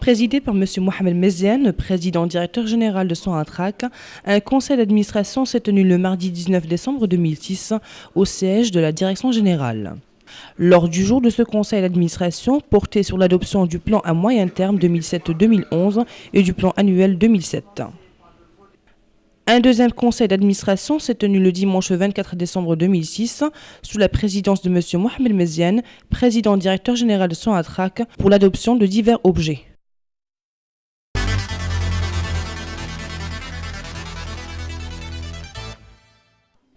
Présidé par M. Mohamed Meziane, président directeur général de Sonatrach, un conseil d'administration s'est tenu le mardi 19 décembre 2006 au siège de la direction générale. Lors du jour de ce conseil d'administration, porté sur l'adoption du plan à moyen terme 2007-2011 et du plan annuel 2007. Un deuxième conseil d'administration s'est tenu le dimanche 24 décembre 2006 sous la présidence de M. Mohamed Meziane, président directeur général de Sonatrach, pour l'adoption de divers objets.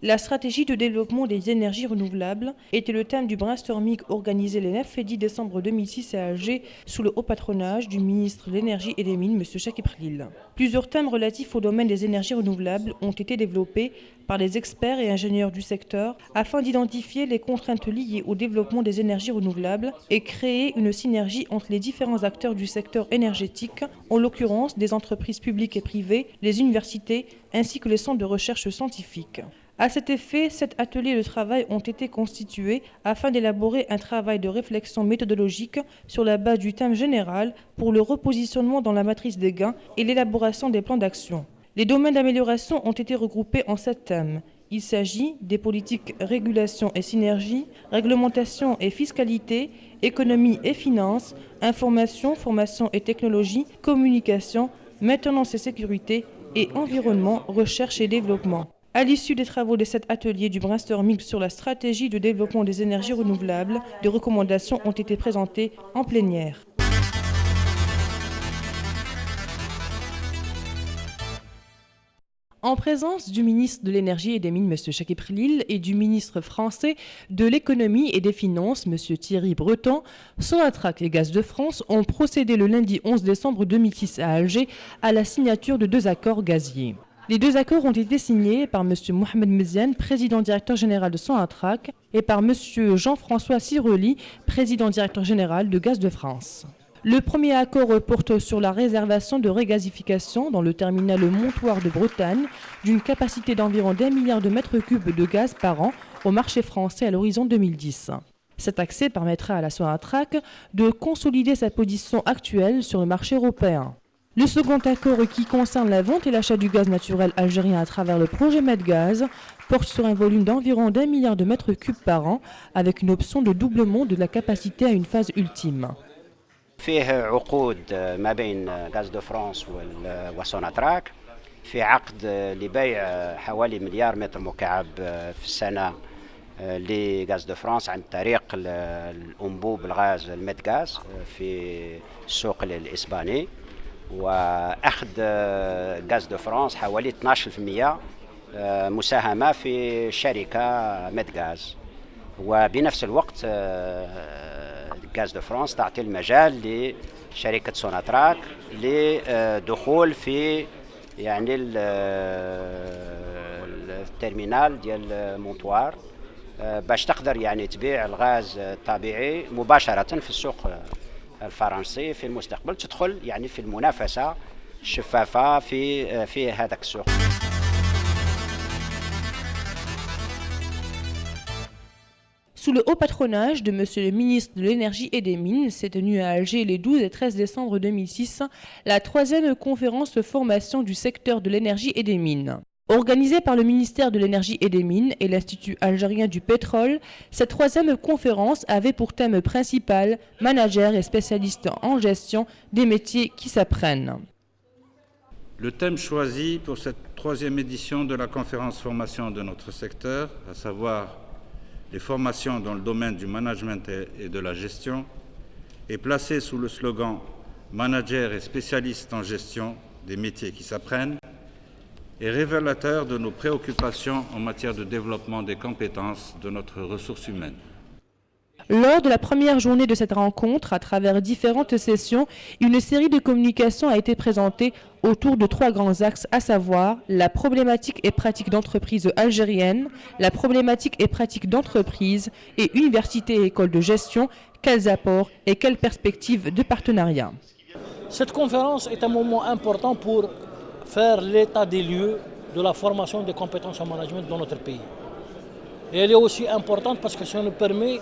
La stratégie de développement des énergies renouvelables était le thème du brainstorming organisé le 9 et 10 décembre 2006 à Alger sous le haut patronage du ministre de l'Énergie et des Mines, M. Chakib Khalil. Plusieurs thèmes relatifs au domaine des énergies renouvelables ont été développés par les experts et ingénieurs du secteur afin d'identifier les contraintes liées au développement des énergies renouvelables et créer une synergie entre les différents acteurs du secteur énergétique, en l'occurrence des entreprises publiques et privées, les universités ainsi que les centres de recherche scientifiques. À cet effet, 7 ateliers de travail ont été constitués afin d'élaborer un travail de réflexion méthodologique sur la base du thème général pour le repositionnement dans la matrice des gains et l'élaboration des plans d'action. Les domaines d'amélioration ont été regroupés en 7 thèmes. Il s'agit des politiques régulation et synergie, réglementation et fiscalité, économie et finances, information, formation et technologie, communication, maintenance et sécurité et environnement, recherche et développement. À l'issue des travaux de cet atelier du brainstorming sur la stratégie de développement des énergies renouvelables, des recommandations ont été présentées en plénière. En présence du ministre de l'Énergie et des Mines, M. Chakib Khalil, et du ministre français de l'Économie et des Finances, M. Thierry Breton, Sonatrach et Gaz de France ont procédé le lundi 11 décembre 2006 à Alger à la signature de 2 accords gaziers. Les 2 accords ont été signés par M. Mohamed Meziane, président directeur général de Sonatrach, et par M. Jean-François Siroli, président directeur général de Gaz de France. Le premier accord porte sur la réservation de régasification dans le terminal Montoire de Bretagne d'une capacité d'environ 1 milliard de mètres cubes de gaz par an au marché français à l'horizon 2010. Cet accès permettra à la Sonatrach de consolider sa position actuelle sur le marché européen. Le second accord qui concerne la vente et l'achat du gaz naturel algérien à travers le projet Medgaz porte sur un volume d'environ 1 milliard de mètres cubes par an avec une option de doublement de la capacité à une phase ultime. فيه عقود ما بين غاز دو فرانس وسوناتراك في عقد لبيع حوالي مليار متر مكعب في السنة لغاز دو فرانس عن طريق الأنبوب الغاز الميدغاز في السوق الإسباني، وأخذ غاز دو فرانس حوالي 12% مساهمة في شركة ميدغاز، وبنفس الوقت غاز دو فرانس تعطي المجال لشركة سوناتراك لدخول في يعني الترمينال ديال مونطوار باش تقدر يعني تبيع الغاز الطبيعي مباشرة في السوق الفرنسي في المستقبل، تدخل يعني في المنافسة الشفافة في هذاك السوق. Sous le haut patronage de M. le ministre de l'Énergie et des Mines, s'est tenue à Alger les 12 et 13 décembre 2006 la 3e conférence de formation du secteur de l'énergie et des mines. Organisée par le ministère de l'Énergie et des Mines et l'Institut algérien du pétrole, cette 3e conférence avait pour thème principal managers et spécialistes en gestion des métiers qui s'apprennent. Le thème choisi pour cette 3e édition de la conférence formation de notre secteur, à savoir les formations dans le domaine du management et de la gestion, est placé sous le slogan « Managers et spécialistes en gestion des métiers qui s'apprennent » et révélateur de nos préoccupations en matière de développement des compétences de notre ressource humaine. Lors de la première journée de cette rencontre, à travers différentes sessions, une série de communications a été présentée autour de 3 grands axes, à savoir la problématique et pratique d'entreprise algérienne, la problématique et pratique d'entreprise et université et école de gestion, quels apports et quelles perspectives de partenariat. Cette conférence est un moment important pour faire l'état des lieux de la formation des compétences en management dans notre pays. Et elle est aussi importante parce que ça nous permet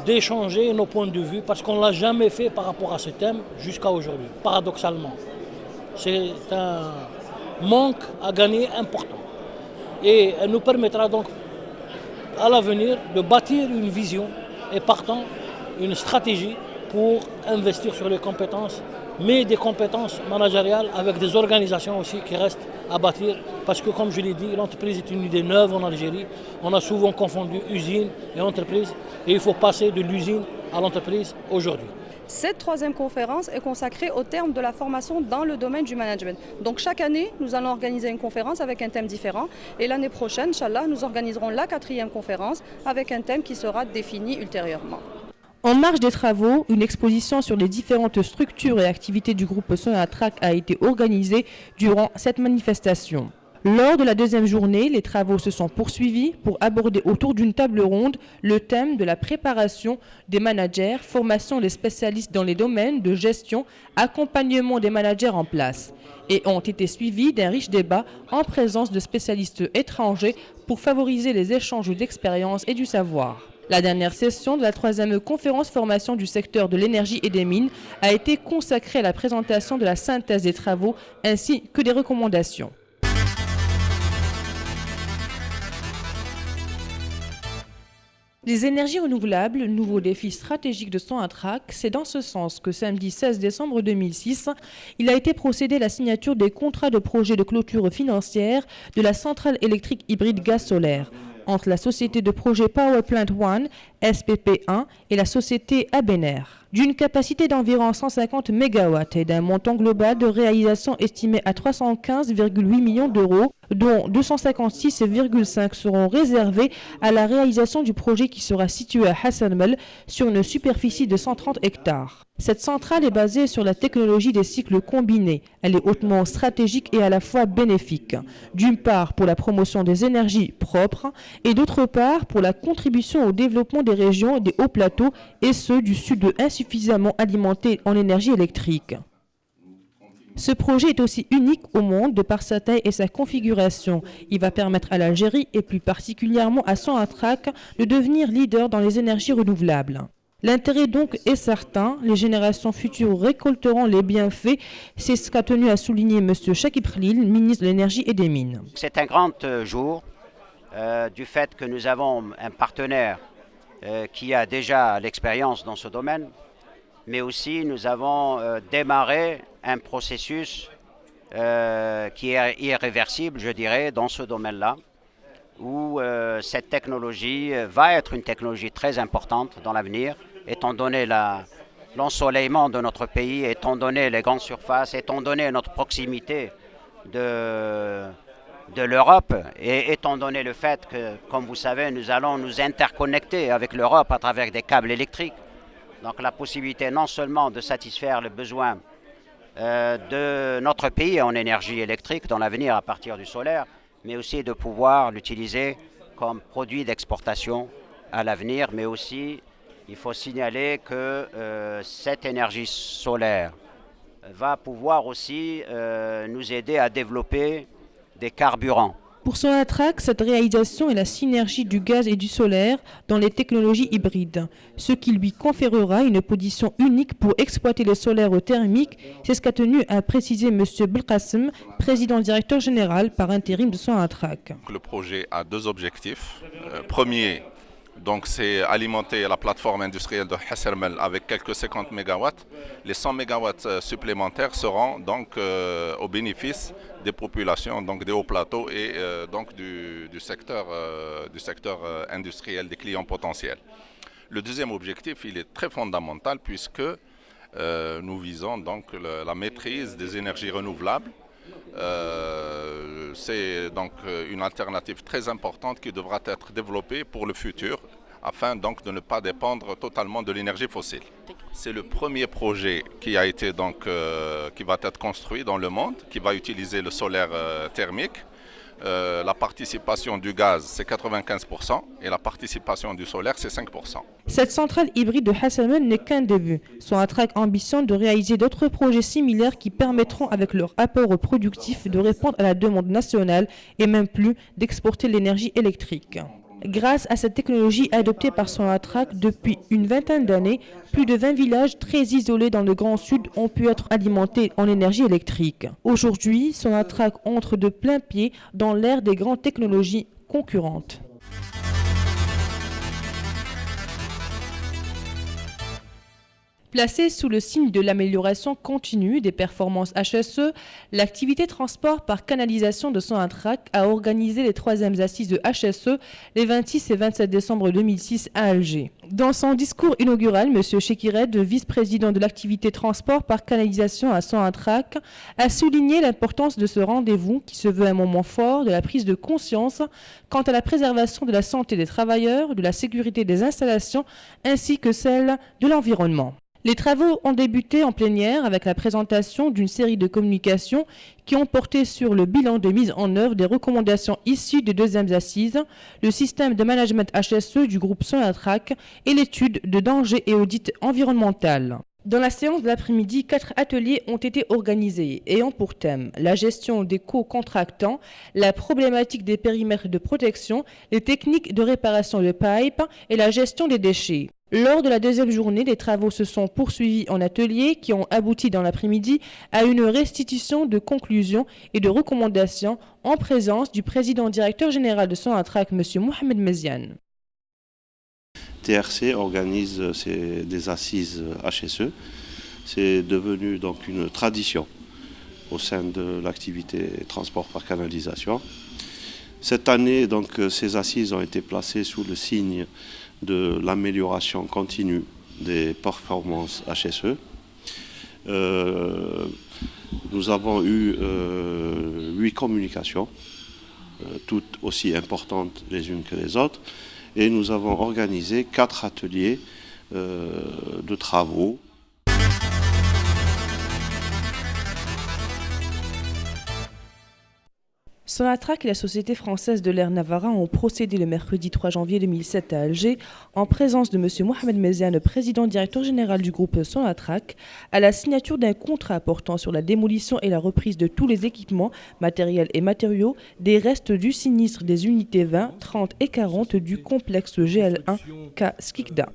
d'échanger nos points de vue parce qu'on ne l'a jamais fait par rapport à ce thème jusqu'à aujourd'hui, paradoxalement. C'est un manque à gagner important. Et elle nous permettra donc à l'avenir de bâtir une vision et partant une stratégie pour investir sur les compétences, mais des compétences managériales avec des organisations aussi qui restent à bâtir. Parce que comme je l'ai dit, l'entreprise est une idée neuve en Algérie. On a souvent confondu usine et entreprise et il faut passer de l'usine à l'entreprise aujourd'hui. Cette troisième conférence est consacrée au terme de la formation dans le domaine du management. Donc chaque année, nous allons organiser une conférence avec un thème différent. Et l'année prochaine, Inch'Allah, nous organiserons la 4e conférence avec un thème qui sera défini ultérieurement. En marge des travaux, une exposition sur les différentes structures et activités du groupe Sonatrach a été organisée durant cette manifestation. Lors de la deuxième journée, les travaux se sont poursuivis pour aborder autour d'une table ronde le thème de la préparation des managers, formation des spécialistes dans les domaines de gestion, accompagnement des managers en place, et ont été suivis d'un riche débat en présence de spécialistes étrangers pour favoriser les échanges d'expériences et du savoir. La dernière session de la 3e conférence formation du secteur de l'énergie et des mines a été consacrée à la présentation de la synthèse des travaux ainsi que des recommandations. Les énergies renouvelables, nouveau défi stratégique de Sonatrach, c'est dans ce sens que samedi 16 décembre 2006, il a été procédé à la signature des contrats de projet de clôture financière de la centrale électrique hybride gaz solaire entre la société de projet Power Plant One, SPP1, et la société Abener. D'une capacité d'environ 150 MW et d'un montant global de réalisation estimé à 315,8 millions d'euros, dont 256,5 seront réservés à la réalisation du projet qui sera situé à Hassan Mel sur une superficie de 130 hectares. Cette centrale est basée sur la technologie des cycles combinés. Elle est hautement stratégique et à la fois bénéfique, d'une part pour la promotion des énergies propres et d'autre part pour la contribution au développement des régions des hauts plateaux et ceux du sud insuffisamment alimentés en énergie électrique. Ce projet est aussi unique au monde de par sa taille et sa configuration. Il va permettre à l'Algérie et plus particulièrement à Sonatrach de devenir leader dans les énergies renouvelables. L'intérêt donc est certain, les générations futures récolteront les bienfaits, c'est ce qu'a tenu à souligner M. Chakib Khalil, ministre de l'Énergie et des Mines. C'est un grand jour du fait que nous avons un partenaire qui a déjà l'expérience dans ce domaine, mais aussi nous avons démarré un processus qui est irréversible, je dirais, dans ce domaine-là, où cette technologie va être une technologie très importante dans l'avenir, étant donné l'ensoleillement de notre pays, étant donné les grandes surfaces, étant donné notre proximité de l'Europe et étant donné le fait que, comme vous savez, nous allons nous interconnecter avec l'Europe à travers des câbles électriques. Donc la possibilité non seulement de satisfaire les besoins de notre pays en énergie électrique dans l'avenir à partir du solaire, mais aussi de pouvoir l'utiliser comme produit d'exportation à l'avenir. Mais aussi, il faut signaler que cette énergie solaire va pouvoir aussi nous aider à développer des carburants. Pour Sonatrach, cette réalisation est la synergie du gaz et du solaire dans les technologies hybrides, ce qui lui conférera une position unique pour exploiter le solaire thermique. C'est ce qu'a tenu à préciser M. Belkacem, président directeur général par intérim de Sonatrach. Le projet a deux objectifs. Premier, donc, c'est alimenter la plateforme industrielle de Hassan Mel avec quelques 50 MW. Les 100 MW supplémentaires seront donc au bénéfice des populations, donc des hauts plateaux et donc du secteur industriel des clients potentiels. Le deuxième objectif, il est très fondamental puisque nous visons donc la maîtrise des énergies renouvelables. C'est donc une alternative très importante qui devra être développée pour le futur afin donc de ne pas dépendre totalement de l'énergie fossile. C'est le premier projet qui a été donc qui va être construit dans le monde, qui va utiliser le solaire thermique. La participation du gaz, c'est 95% et la participation du solaire, c'est 5%. Cette centrale hybride de Hassan Mel n'est qu'un début. Sonatrach ambitionne de réaliser d'autres projets similaires qui permettront, avec leur apport productif, de répondre à la demande nationale et même plus d'exporter l'énergie électrique. Grâce à cette technologie adoptée par Sonatrach depuis une vingtaine d'années, plus de 20 villages très isolés dans le Grand Sud ont pu être alimentés en énergie électrique. Aujourd'hui, Sonatrach entre de plein pied dans l'ère des grandes technologies concurrentes. Placée sous le signe de l'amélioration continue des performances HSE, l'activité transport par canalisation de Sonatrach a organisé les 3e assises de HSE les 26 et 27 décembre 2006 à Alger. Dans son discours inaugural, M. Chekired, vice-président de l'activité transport par canalisation à Sonatrach, a souligné l'importance de ce rendez-vous qui se veut un moment fort de la prise de conscience quant à la préservation de la santé des travailleurs, de la sécurité des installations ainsi que celle de l'environnement. Les travaux ont débuté en plénière avec la présentation d'une série de communications qui ont porté sur le bilan de mise en œuvre des recommandations issues des 2e assises, le système de management HSE du groupe Sonatrach et l'étude de danger et audit environnemental. Dans la séance de l'après-midi, 4 ateliers ont été organisés ayant pour thème la gestion des co-contractants, la problématique des périmètres de protection, les techniques de réparation de pipes et la gestion des déchets. Lors de la 2e journée, les travaux se sont poursuivis en atelier qui ont abouti dans l'après-midi à une restitution de conclusions et de recommandations en présence du président directeur général de Sonatrach, M. Mohamed Meziane. TRC organise des assises HSE. C'est devenu donc une tradition au sein de l'activité transport par canalisation. Cette année, donc, ces assises ont été placées sous le signe de l'amélioration continue des performances HSE. Nous avons eu 8 communications, toutes aussi importantes les unes que les autres, et nous avons organisé 4 ateliers de travaux. Sonatrach et la Société française de l'air Navarra ont procédé le mercredi 3 janvier 2007 à Alger, en présence de M. Mohamed Meziane, président directeur général du groupe Sonatrach, à la signature d'un contrat portant sur la démolition et la reprise de tous les équipements, matériels et matériaux des restes du sinistre des unités 20, 30 et 40 du complexe GL1 K Skikda.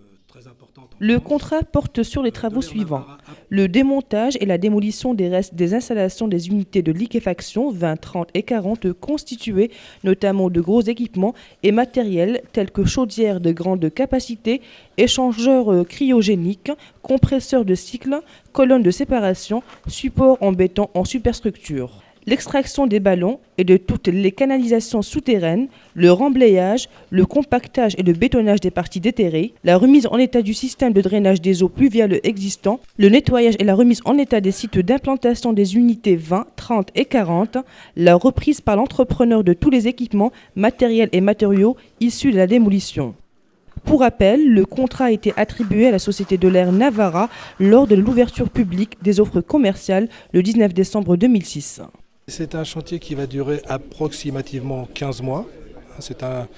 Le contrat porte sur les travaux suivants. Le démontage et la démolition des restes des installations des unités de liquéfaction 20, 30 et 40 constituées notamment de gros équipements et matériels tels que chaudières de grande capacité, échangeurs cryogéniques, compresseurs de cycle, colonnes de séparation, supports en béton en superstructure. L'extraction des ballons et de toutes les canalisations souterraines, le remblayage, le compactage et le bétonnage des parties déterrées, la remise en état du système de drainage des eaux pluviales existant, le nettoyage et la remise en état des sites d'implantation des unités 20, 30 et 40, la reprise par l'entrepreneur de tous les équipements, matériels et matériaux issus de la démolition. Pour rappel, le contrat a été attribué à la Société de l'air Navarra lors de l'ouverture publique des offres commerciales le 19 décembre 2006. C'est un chantier qui va durer approximativement 15 mois. C'est un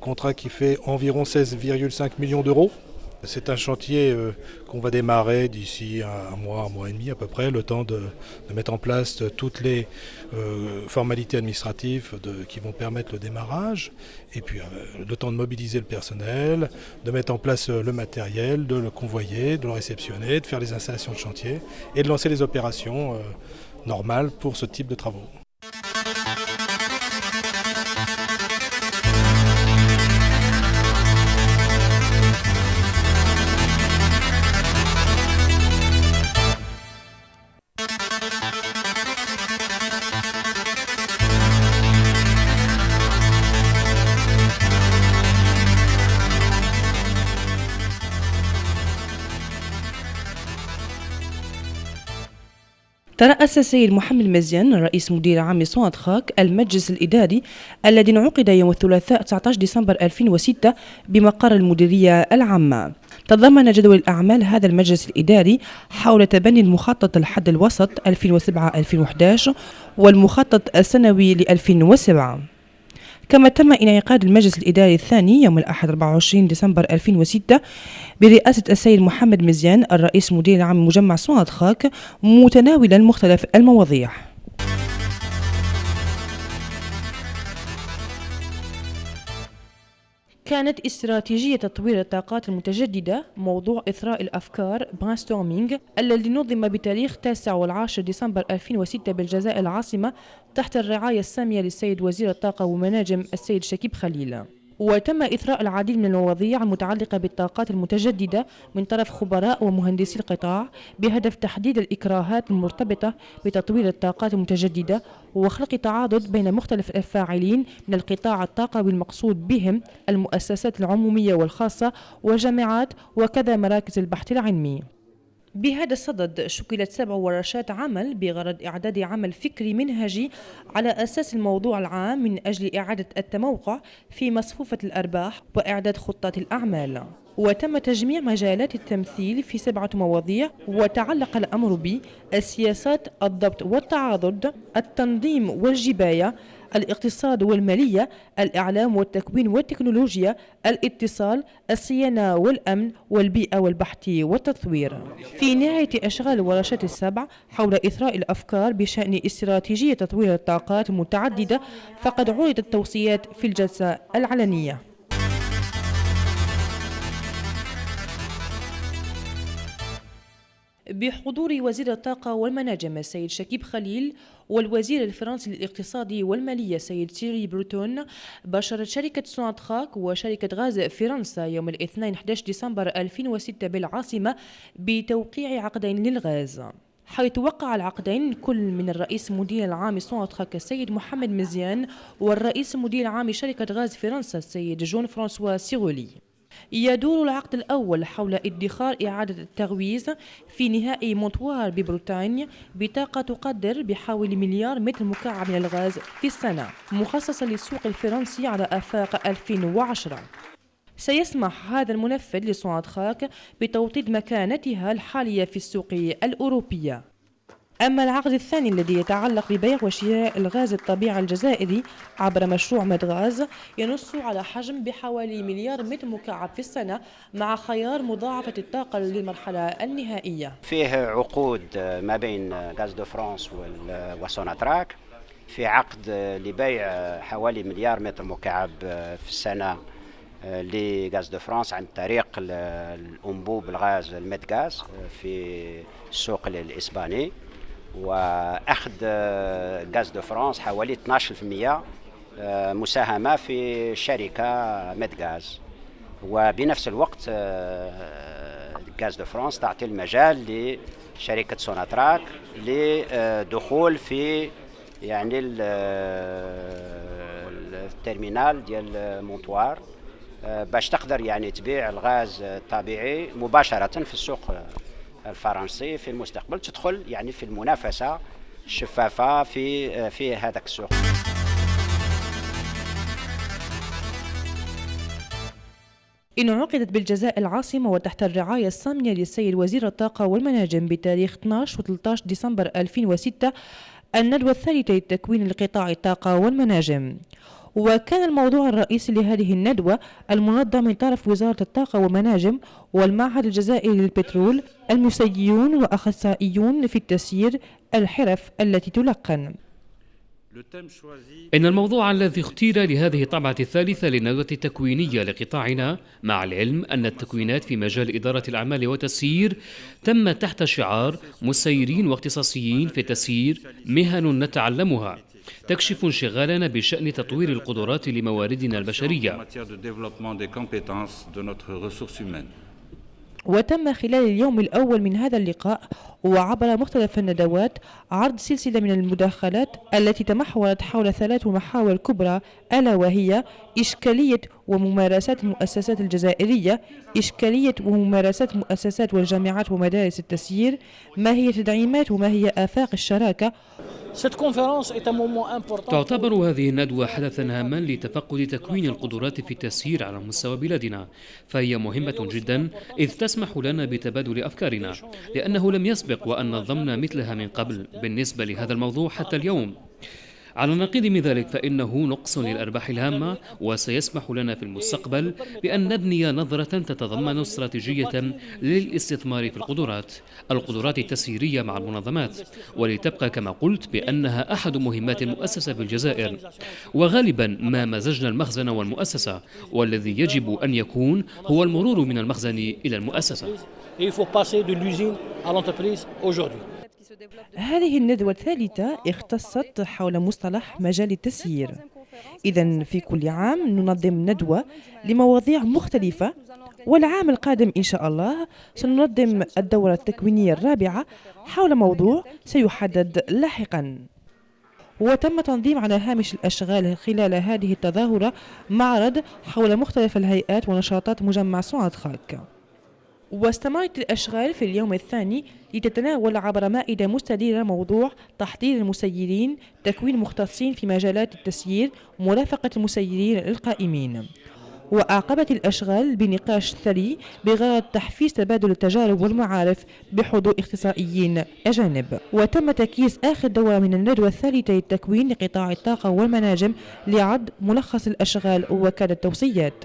contrat qui fait environ 16,5 millions d'euros. C'est un chantier qu'on va démarrer d'ici un mois et demi à peu près, le temps de mettre en place toutes les formalités administratives qui vont permettre le démarrage, et puis le temps de mobiliser le personnel, de mettre en place le matériel, de le convoyer, de le réceptionner, de faire les installations de chantier et de lancer les opérations normales pour ce type de travaux. ترأس السيد محمد مزيان رئيس مدير عام سوناتراك المجلس الإداري الذي انعقد يوم الثلاثاء 19 ديسمبر 2006 بمقر المديرية العامة. تضمن جدول الأعمال هذا المجلس الإداري حول تبني المخطط الحد الوسط 2007-2011 والمخطط السنوي ل 2007. كما تم انعقاد المجلس الإداري الثاني يوم الأحد 24 ديسمبر 2006 برئاسة السيد محمد مزيان الرئيس مدير العام مجمع سوناتراك متناولا مختلف المواضيع. كانت استراتيجية تطوير الطاقات المتجددة موضوع إثراء الأفكار brainstorming الذي نظم بتاريخ 9 و10 ديسمبر 2006 بالجزائر العاصمة تحت الرعاية السامية للسيد وزير الطاقة ومناجم السيد شكيب خليل. وتم إثراء العديد من المواضيع المتعلقة بالطاقات المتجددة من طرف خبراء ومهندسي القطاع بهدف تحديد الإكراهات المرتبطة بتطوير الطاقات المتجددة وخلق تعاضد بين مختلف الفاعلين من القطاع الطاقوي المقصود بهم المؤسسات العمومية والخاصة والجامعات وكذا مراكز البحث العلمي. بهذا الصدد شكلت 7 ورشات عمل بغرض إعداد عمل فكري منهجي على أساس الموضوع العام من أجل إعادة التموقع في مصفوفة الأرباح وإعداد خطة الأعمال. وتم تجميع مجالات التمثيل في 7 مواضيع وتعلق الأمر بالسياسات، الضبط والتعاضد، التنظيم والجباية، الاقتصاد والمالية، الإعلام والتكوين والتكنولوجيا، الاتصال، الصيانة والأمن، والبيئة والبحث والتطوير. في نهاية أشغال الورشات ال7 حول إثراء الأفكار بشأن استراتيجية تطوير الطاقات المتعددة فقد عرضت التوصيات في الجلسة العلنية. بحضور وزير الطاقة والمناجم السيد شكيب خليل والوزير الفرنسي للاقتصاد والمالية السيد تيري بروتون، باشرت شركة سوناتراك وشركة غاز فرنسا يوم الاثنين 11 ديسمبر 2006 بالعاصمة بتوقيع عقدين للغاز، حيث وقع العقدين كل من الرئيس المدير العام سوناتراك السيد محمد مزيان والرئيس المدير العام شركة غاز فرنسا السيد جون فرانسوا سيغولي. يدور العقد الأول حول ادخار إعادة التغويز في نهائي مونتوار ببريطانيا بطاقة تقدر بحوالي مليار متر مكعب من الغاز في السنة، مخصصة للسوق الفرنسي على آفاق 2010. سيسمح هذا المنفذ لسوناتراك بتوطيد مكانتها الحالية في السوق الأوروبية. أما العقد الثاني الذي يتعلق ببيع وشراء الغاز الطبيعي الجزائري عبر مشروع مدغاز ينص على حجم بحوالي مليار متر مكعب في السنة مع خيار مضاعفة الطاقة للمرحلة النهائية. فيه عقود ما بين غاز دو فرانس وسوناتراك في عقد لبيع حوالي مليار متر مكعب في السنة لغاز دو فرانس عن طريق الأنبوب الغاز المدغاز في السوق الإسباني، وأخذ غاز دو فرانس حوالي 12% مساهمة في شركة مدغاز، وبنفس الوقت غاز دو فرانس تعطي المجال لشركة سوناتراك لدخول في يعني الترمينال ديال مونتوار باش تقدر يعني تبيع الغاز الطبيعي مباشرة في السوق الفرنسي في المستقبل، تدخل يعني في المنافسة الشفافة في هذاك السوق. انعقدت بالجزائر العاصمة وتحت الرعاية السامية للسيد وزير الطاقة والمناجم بتاريخ 12 و13 ديسمبر 2006 الندوة الثالثة لتكوين القطاع الطاقة والمناجم. وكان الموضوع الرئيسي لهذه الندوة المنظم من طرف وزارة الطاقة والمناجم والمعهد الجزائري للبترول المسيرون وأخصائيون في التسيير الحرف التي تلقن. إن الموضوع الذي اختير لهذه الطبعة الثالثة للندوة التكوينية لقطاعنا، مع العلم أن التكوينات في مجال إدارة الأعمال والتسيير تم تحت شعار مسيرين واختصاصيين في التسيير، مهن نتعلمها، تكشف انشغالنا بشأن تطوير القدرات لمواردنا البشرية. وتم خلال اليوم الأول من هذا اللقاء وعبر مختلف الندوات عرض سلسلة من المداخلات التي تمحورت حول 3 محاور كبرى، ألا وهي إشكالية وممارسات المؤسسات الجزائرية، إشكالية وممارسات المؤسسات والجامعات ومدارس التسيير، ما هي تدعيمات وما هي آفاق الشراكة. تعتبر هذه الندوة حدثا هاما لتفقد تكوين القدرات في التسيير على مستوى بلادنا، فهي مهمة جدا إذ تسمح لنا بتبادل أفكارنا، لأنه لم يسبق وأن نظمنا مثلها من قبل بالنسبة لهذا الموضوع حتى اليوم. على النقيض من ذلك فإنه نقص للأرباح الهامة، وسيسمح لنا في المستقبل بأن نبني نظرة تتضمن استراتيجية للاستثمار في القدرات التسييرية مع المنظمات، ولتبقى كما قلت بأنها أحد مهمات المؤسسة في الجزائر. وغالبا ما مزجنا المخزن والمؤسسة، والذي يجب أن يكون هو المرور من المخزن إلى المؤسسة. هذه الندوة الثالثة اختصت حول مصطلح مجال التسيير. إذن في كل عام ننظم ندوة لمواضيع مختلفة، والعام القادم إن شاء الله سننظم الدورة التكوينية الرابعة حول موضوع سيحدد لاحقا. وتم تنظيم على هامش الأشغال خلال هذه التظاهرة معرض حول مختلف الهيئات ونشاطات مجمع صنعة خاك. واستمرت الأشغال في اليوم الثاني لتتناول عبر مائدة مستديرة موضوع تحضير المسيرين، تكوين مختصين في مجالات التسيير، مرافقة المسيرين القائمين. وأعقبت الأشغال بنقاش ثري بغرض تحفيز تبادل التجارب والمعارف بحضور اختصائيين أجانب. وتم تكييس آخر دورة من الندوة الثالثة للتكوين لقطاع الطاقة والمناجم لعد ملخص الأشغال وكاد التوصيات.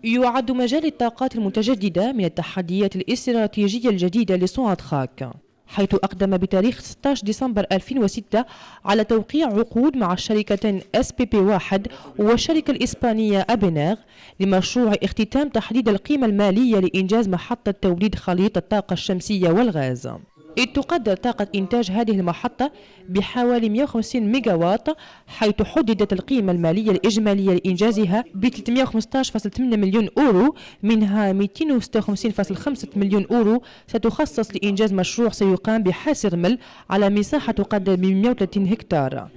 يعد مجال الطاقات المتجددة من التحديات الاستراتيجية الجديدة لصناعة خاك، حيث أقدم بتاريخ 16 ديسمبر 2006 على توقيع عقود مع الشركتين SPP1 والشركة الإسبانية أبناغ لمشروع اختتام تحديد القيمة المالية لإنجاز محطة توليد خليط الطاقة الشمسية والغاز. إذ تقدر طاقة إنتاج هذه المحطة بحوالي 150 ميجاوات، حيث حددت القيمة المالية الإجمالية لإنجازها ب 315.8 مليون أورو، منها 256.5 مليون أورو ستخصص لإنجاز مشروع سيقام بحاسر مل على مساحة تقدر ب 130 هكتار.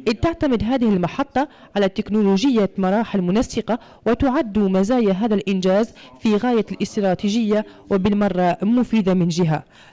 إذ تعتمد هذه المحطة على تكنولوجية مراحل منسقة، وتعد مزايا هذا الإنجاز في غاية الاستراتيجية وبالمرة مفيدة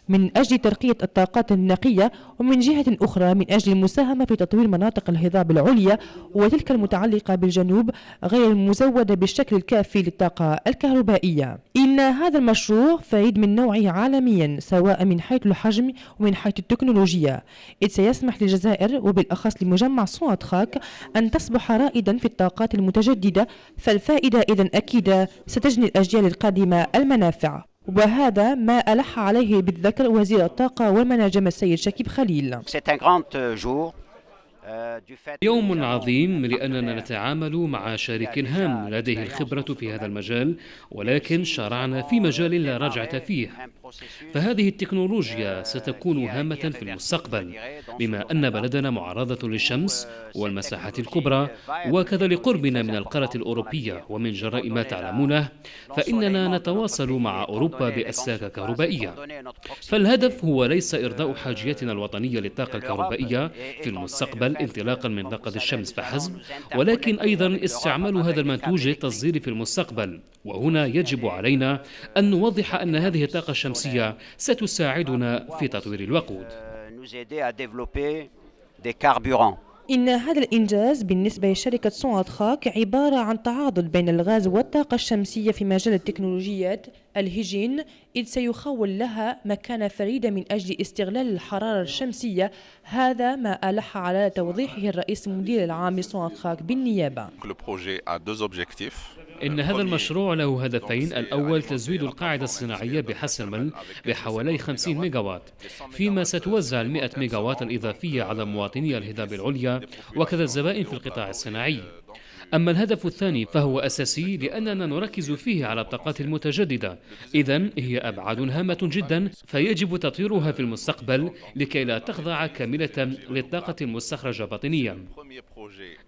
من أجل ترقية الطاقات النقية، ومن جهة أخرى من أجل المساهمة في تطوير مناطق الهضاب العليا وتلك المتعلقة بالجنوب غير المزودة بالشكل الكافي للطاقة الكهربائية. إن هذا المشروع فريد من نوعه عالميا سواء من حيث الحجم ومن حيث التكنولوجيا، إذ سيسمح للجزائر وبالأخص لمجمع صنعة خاك أن تصبح رائدا في الطاقات المتجددة، فالفائدة إذن أكيدة ستجني الأجيال القادمة المنافع. وهذا ما ألح عليه بالذكر وزير الطاقة والمناجم السيد شكيب خليل. يوم عظيم لأننا نتعامل مع شريك هام لديه الخبرة في هذا المجال، ولكن شرعنا في مجال لا رجعة فيه. فهذه التكنولوجيا ستكون هامة في المستقبل، بما أن بلدنا معرضة للشمس والمساحات الكبرى، وكذا لقربنا من القارة الأوروبية. ومن جراء ما تعلمونه فإننا نتواصل مع أوروبا بأسلاك كهربائية، فالهدف هو ليس إرضاء حاجيتنا الوطنية للطاقة الكهربائية في المستقبل انطلاقا من طاقة الشمس فحسب، ولكن أيضا استعمال هذا المنتوج للتصدير في المستقبل. وهنا يجب علينا أن نوضح أن هذه الطاقة الشمسية ستساعدنا في تطوير الوقود. إن هذا الإنجاز بالنسبة لشركة صنعة خاك عبارة عن تعاضد بين الغاز والطاقة الشمسية في مجال التكنولوجيات الهجين، إذ سيخول لها مكانة فريدة من أجل استغلال الحرارة الشمسية. هذا ما ألح على توضيحه الرئيس المدير العام لصنعة خاك بالنيابة. إن هذا المشروع له هدفين: الأول تزويد القاعدة الصناعية بحسرمل بحوالي 50 ميجاوات، فيما ستوزع 100 ميجاوات الإضافية على مواطني الهضاب العليا وكذا الزبائن في القطاع الصناعي. أما الهدف الثاني فهو أساسي لأننا نركز فيه على الطاقات المتجددة، إذن هي أبعاد هامة جدا فيجب تطويرها في المستقبل لكي لا تخضع كاملة للطاقة المستخرجة باطنيا.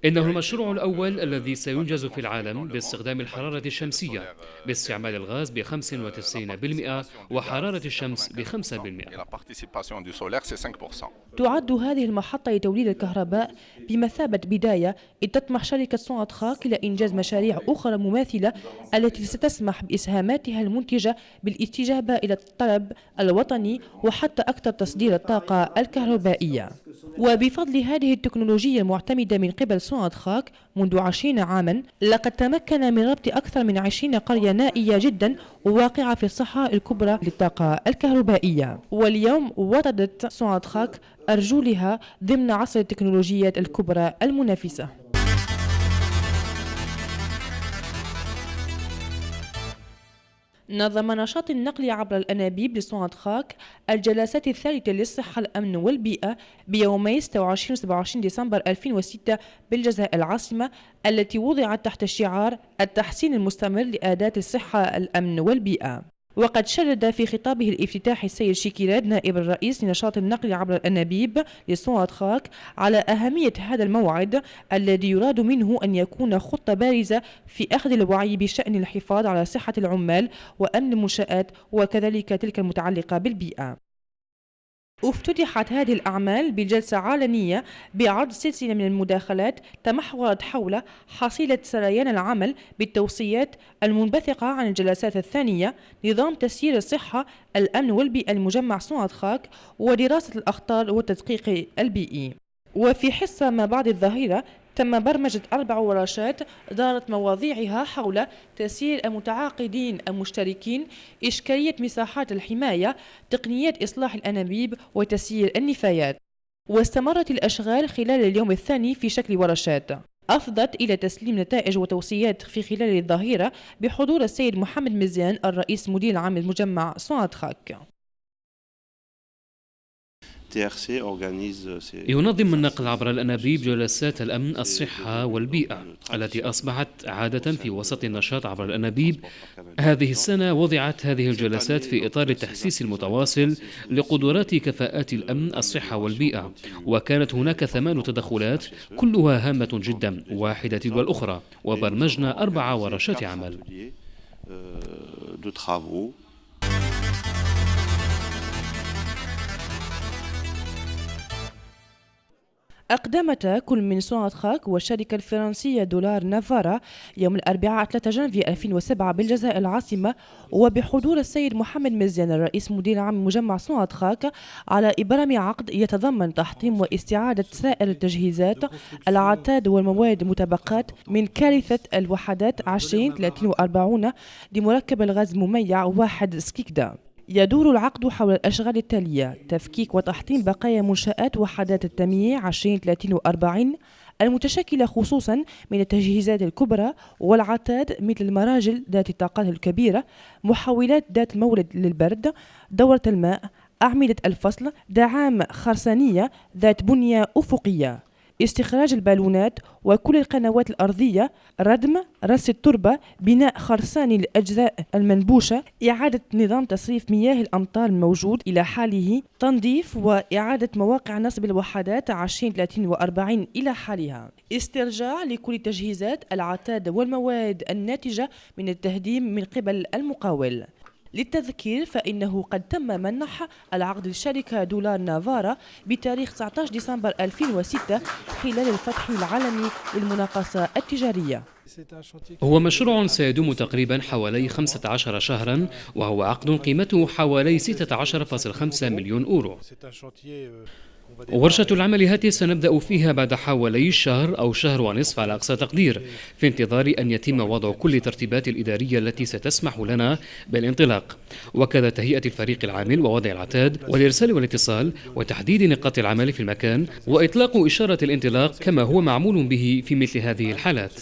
إنه المشروع الأول الذي سينجز في العالم باستخدام الحرارة الشمسية باستعمال الغاز ب95% وحرارة الشمس ب5%. تعد هذه المحطة لتوليد الكهرباء بمثابة بداية، إذ تطمح شركة صنعة خاك إلى إنجاز مشاريع أخرى مماثلة التي ستسمح بإسهاماتها المنتجة بالاستجابة إلى الطلب الوطني وحتى أكثر تصدير الطاقة الكهربائية. وبفضل هذه التكنولوجيا المعتمدة من قبل سوناتراك منذ 20 عاما لقد تمكن من ربط أكثر من 20 قرية نائية جدا واقعة في الصحراء الكبرى للطاقة الكهربائية. واليوم وطدت سوناتراك أرجلها ضمن عصر التكنولوجيات الكبرى المنافسة. نظم نشاط النقل عبر الأنابيب لسوناتراك الجلسات الثالثة للصحة الأمن والبيئة بيومي 26 و 27 ديسمبر 2006 بالجزائر العاصمة، التي وضعت تحت شعار التحسين المستمر لأداة الصحة الأمن والبيئة. وقد شدد في خطابه الافتتاحي السيد شيكيراد نائب الرئيس لنشاط النقل عبر الأنابيب لسوناتراك على أهمية هذا الموعد الذي يراد منه أن يكون خطة بارزة في أخذ الوعي بشأن الحفاظ على صحة العمال وأمن المنشآت وكذلك تلك المتعلقة بالبيئة. افتتحت هذه الأعمال بجلسة علنية بعرض سلسلة من المداخلات تمحورت حول حصيلة سريان العمل بالتوصيات المنبثقة عن الجلسات الثانية، نظام تسيير الصحة الأمن والبيئة المجمع سوناتراك، ودراسة الأخطار والتدقيق البيئي. وفي حصة ما بعد الظهيرة تم برمجة 4 ورشات دارت مواضيعها حول تسيير المتعاقدين المشتركين، إشكالية مساحات الحماية، تقنيات إصلاح الأنابيب، وتسيير النفايات. واستمرت الأشغال خلال اليوم الثاني في شكل ورشات أفضت إلى تسليم نتائج وتوصيات في خلال الظهيرة بحضور السيد محمد مزيان الرئيس مدير العام المجمع سوناتراك. ينظم النقل عبر الأنابيب جلسات الأمن، الصحة والبيئة التي أصبحت عادة في وسط النشاط عبر الأنابيب. هذه السنة وضعت هذه الجلسات في إطار التحسيس المتواصل لقدرات كفاءات الأمن، الصحة والبيئة، وكانت هناك 8 تدخلات كلها هامة جدا واحدة تلو الأخرى، وبرمجنا 4 ورشات عمل. أقدمتا كل من سوناتراك والشركة الفرنسية دولار نافارا يوم الأربعاء 3 جانفي 2007 بالجزائر العاصمة، وبحضور السيد محمد مزيان الرئيس مدير عام مجمع سوناتراك، على إبرام عقد يتضمن تحطيم واستعادة سائر التجهيزات، العتاد والمواد المتبقات من كارثة الوحدات 20 30 و40 لمركب الغاز المميع 1 سكيكدا. يدور العقد حول الأشغال التالية: تفكيك وتحطيم بقايا منشآت وحدات التمييع 20 30 و40 المتشكلة خصوصا من التجهيزات الكبرى والعتاد مثل المراجل ذات الطاقات الكبيرة، محولات ذات مولد للبرد، دورة الماء، أعمدة الفصل، دعام خرسانية ذات بنية أفقية، استخراج البالونات وكل القنوات الأرضية، ردم، رص التربة، بناء خرساني للأجزاء المنبوشة، إعادة نظام تصريف مياه الأمطار الموجود إلى حاله، تنظيف وإعادة مواقع نصب الوحدات 20 30 و40 إلى حالها، استرجاع لكل التجهيزات، العتاد والمواد الناتجة من التهديم من قبل المقاول. للتذكير فإنه قد تم منح العقد للشركة دولار نافارا بتاريخ 19 ديسمبر 2006 خلال الفتح العالمي للمناقصة التجارية. هو مشروع سيدوم تقريبا حوالي 15 شهرا، وهو عقد قيمته حوالي 16.5 مليون أورو. ورشة العمل هذه سنبدأ فيها بعد حوالي شهر أو شهر ونصف على أقصى تقدير، في انتظار أن يتم وضع كل الترتيبات الإدارية التي ستسمح لنا بالانطلاق، وكذا تهيئة الفريق العامل ووضع العتاد والإرسال والاتصال وتحديد نقاط العمل في المكان وإطلاق إشارة الانطلاق كما هو معمول به في مثل هذه الحالات.